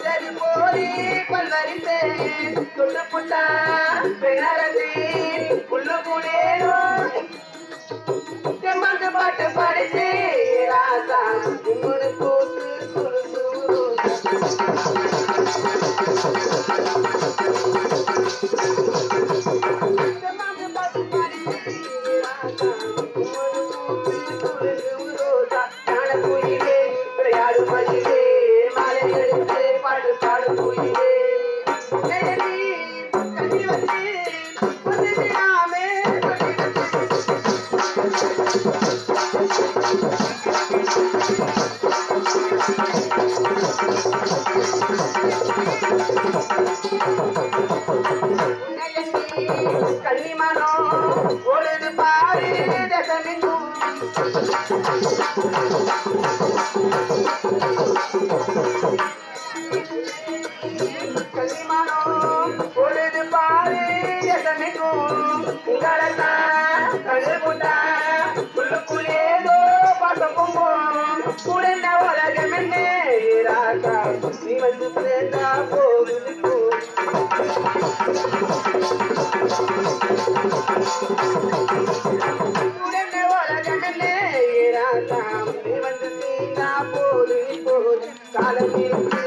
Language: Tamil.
சரி போரி பல்வரிசே துண்டு புட்டா பெணரசி புல்லு புலேரோ செம்மந்து பாட்டு படிச்சு ராசா உங்களோட கூத்து கன்னிமனோ ஒழுது பாரு தசமிக்கும் கன்னிமனோ ஒழுது பாரு தசமிக்கும் உங்களத்தான் கழுகுட்டா உள்ளுக்குள்ளேதோ பசப்பும் உடன உலகம் என்ன ராசா நீ வந்து சேர்ந்தா போகுது உடனே உலகமே ராசா நீ வந்து சேர்ந்தா போது காலம்